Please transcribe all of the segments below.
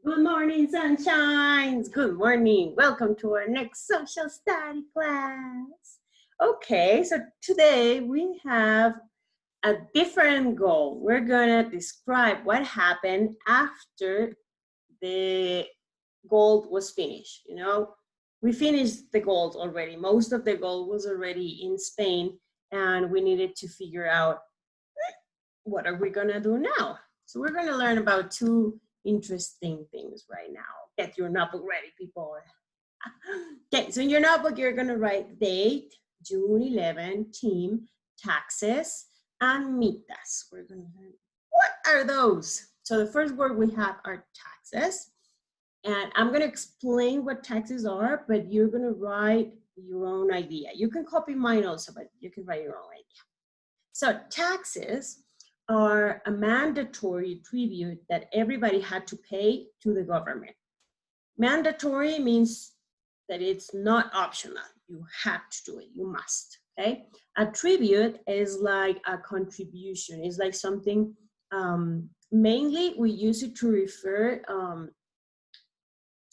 Good morning, sunshines. Good morning. Welcome to our next social study class. Okay, so today we have a different goal. We're going to describe what happened after the gold was finished. We finished the gold already. Most of the gold was already in Spain, and we needed to figure out what are we going to do now. So we're going to learn about two interesting things right now. Get your notebook ready, people. Okay, so in your notebook, you're going to write date, June 11, team, taxes, and mitas. We're going to learn what are those. So the first word we have are taxes. And I'm going to explain what taxes are, but you're going to write your own idea. You can copy mine also, but you can write your own idea. So taxes are a mandatory tribute that everybody had to pay to the government. Mandatory means that it's not optional. You have to do it, you must, okay? A tribute is like a contribution. It's like something, mainly we use it to refer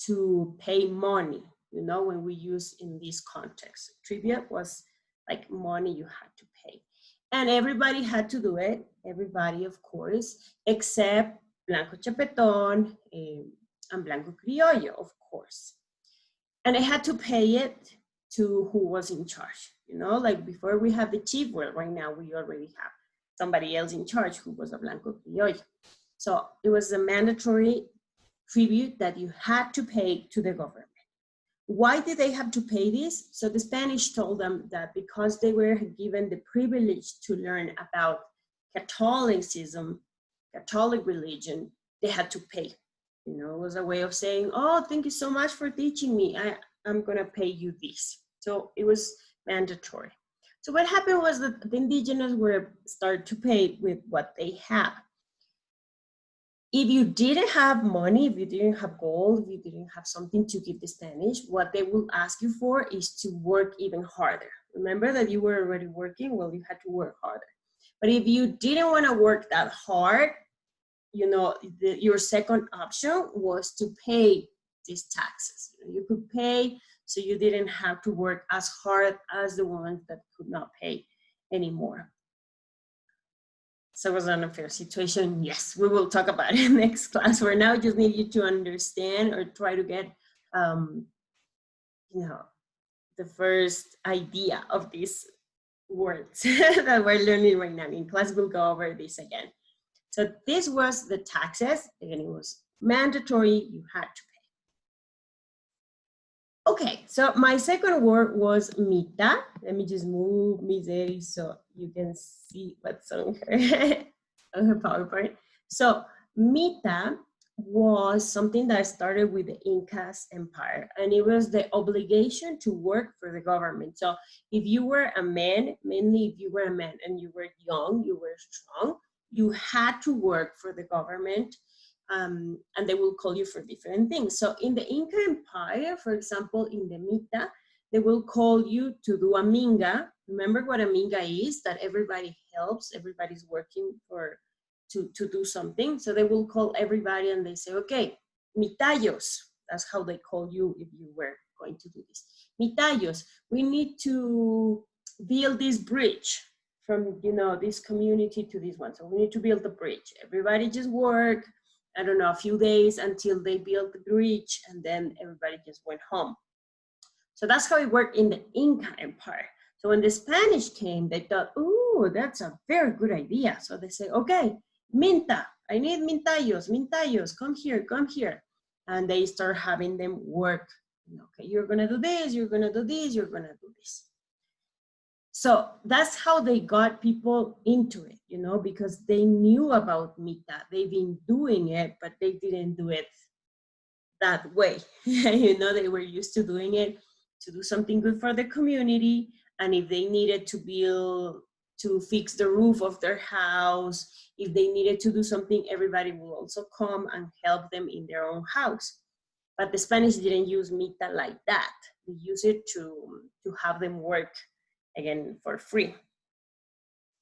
to pay money, when we use in this context. Tribute was like money you had to pay. And everybody had to do it, everybody, of course, except Blanco Chapetón and Blanco Criollo, of course. And I had to pay it to who was in charge. Like before we have the chief, well, right now we already have somebody else in charge who was a Blanco Criollo. So it was a mandatory tribute that you had to pay to the government. Why did they have to pay this? So the Spanish told them that because they were given the privilege to learn about Catholicism, Catholic religion, they had to pay. It was a way of saying, oh, thank you so much for teaching me. I'm going to pay you this. So it was mandatory. So what happened was that the indigenous were started to pay with what they have. If you didn't have money, if you didn't have gold, if you didn't have something to give the Spanish, what they will ask you for is to work even harder. Remember that you were already working? Well, you had to work harder. But if you didn't want to work that hard, your second option was to pay these taxes. You could pay so you didn't have to work as hard as the ones that could not pay anymore. So it was an unfair situation. Yes, we will talk about it next class. For now, I just need you to understand or try to get, the first idea of these words that we're learning right now. In class, we'll go over this again. So this was the taxes. Again, it was mandatory. You had to pay. Okay, so my second word was Mita. Let me just move Miseri so you can see what's on her, on her PowerPoint. So Mita was something that started with the Incas Empire, and it was the obligation to work for the government. So if you were a man, mainly if you were a man and you were young, you were strong, you had to work for the government. And they will call you for different things. So in the Inca Empire, for example, in the Mita, they will call you to do a minga. Remember what a minga is? That everybody helps, everybody's working to do something. So they will call everybody and they say, okay, mitayos. That's how they call you if you were going to do this. Mitayos, we need to build this bridge from this community to this one. So we need to build a bridge. Everybody just work, I don't know, a few days until they built the bridge, and then everybody just went home. So that's how it worked in the Inca Empire. So when the Spanish came, they thought, ooh, that's a very good idea. So they say, okay, Minta, I need mintayos, come here. And they start having them work. Okay, you're gonna do this, you're gonna do this, you're gonna do this. So that's how they got people into it, because they knew about Mita. They've been doing it, but they didn't do it that way. They were used to doing it to do something good for the community. And if they needed to fix the roof of their house, if they needed to do something, everybody will also come and help them in their own house. But the Spanish didn't use Mita like that. They use it to have them work, again, for free.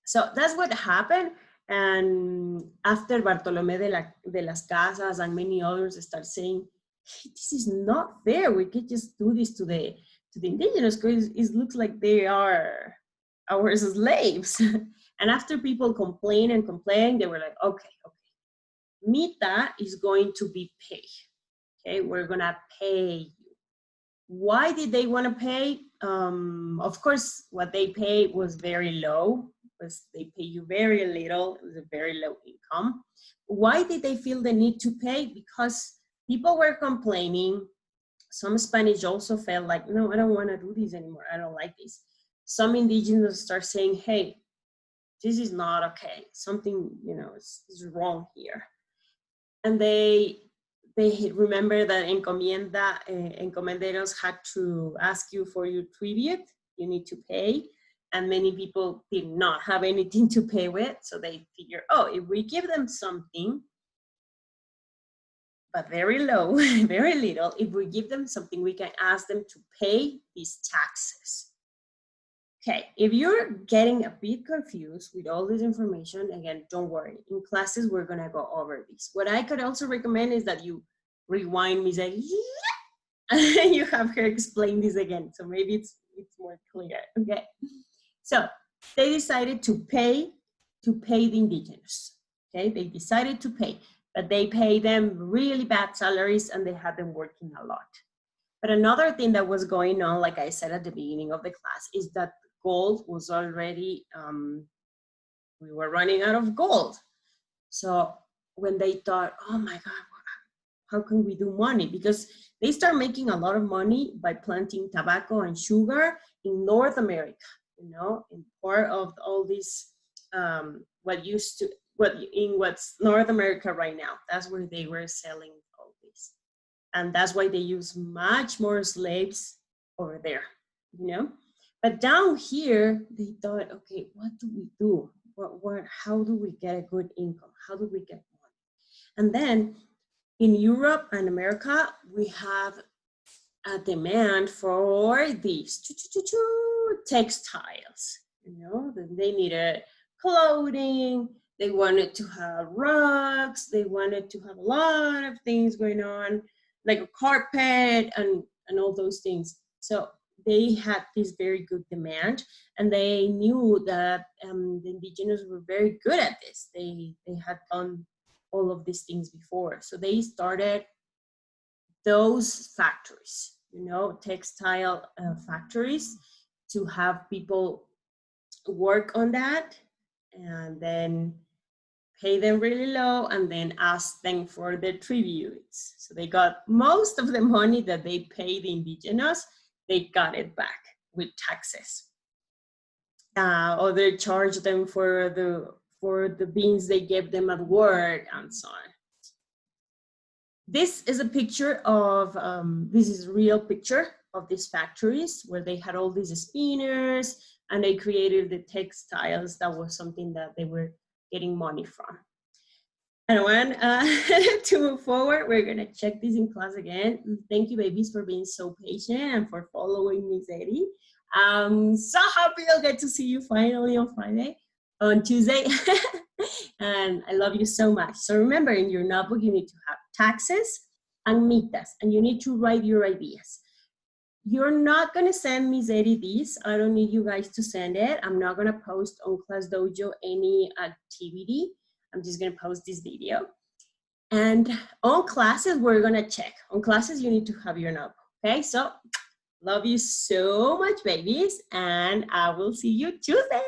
So that's what happened. And after Bartolomé de las Casas and many others start saying, hey, this is not fair. We could just do this to the indigenous because it looks like they are our slaves. And after people complain and complain, they were like, okay, Mita is going to be paid. Okay, we're gonna pay you. Why did they want to pay? Of course, what they paid was very low, because they pay you very little. It was a very low income. Why did they feel the need to pay? Because people were complaining. Some Spanish also felt like, no, I don't want to do this anymore. I don't like this. Some indigenous start saying, hey, this is not okay. Something, is wrong here. And they remember that encomenderos had to ask you for your tribute. You need to pay. And many people did not have anything to pay with. So they figure, oh, if we give them something, but very low, very little, if we give them something, we can ask them to pay these taxes. Okay, if you're getting a bit confused with all this information, again, don't worry. In classes, we're gonna go over this. What I could also recommend is that you rewind me, say, yeah, you have her explain this again. So maybe it's more clear, okay? So they decided to pay the indigenous, okay? They decided to pay, but they pay them really bad salaries and they had them working a lot. But another thing that was going on, like I said at the beginning of the class, is that gold was already, we were running out of gold. So when they thought, oh my God, how can we do money? Because they start making a lot of money by planting tobacco and sugar in North America, in part of all this, what's North America right now. That's where they were selling all this. And that's why they use much more slaves over there, But down here, they thought, okay, what do we do? How do we get a good income? How do we get money? And then in Europe and America, we have a demand for these textiles. They needed clothing, they wanted to have rugs, they wanted to have a lot of things going on, like a carpet and all those things. So they had this very good demand, and they knew that the indigenous were very good at this. They had done all of these things before. So they started those factories, textile factories, to have people work on that and then pay them really low and then ask them for their tributes. So they got most of the money that they paid the indigenous, they got it back with taxes. Or they charged them for the beans they gave them at work and so on. This is a picture of, this is a real picture of these factories where they had all these spinners and they created the textiles. That was something that they were getting money from. And when to move forward, we're gonna check this in class again. Thank you, babies, for being so patient and for following Miss Eddie. I'm so happy I'll get to see you finally on Tuesday. And I love you so much. So remember, in your notebook, you need to have taxes and mitas, and you need to write your ideas. You're not gonna send Miss Eddie this. I don't need you guys to send it. I'm not gonna post on Class Dojo any activity. I'm just gonna post this video. And on classes, we're gonna check. On classes, you need to have your notebook, okay? So, love you so much, babies, and I will see you Tuesday.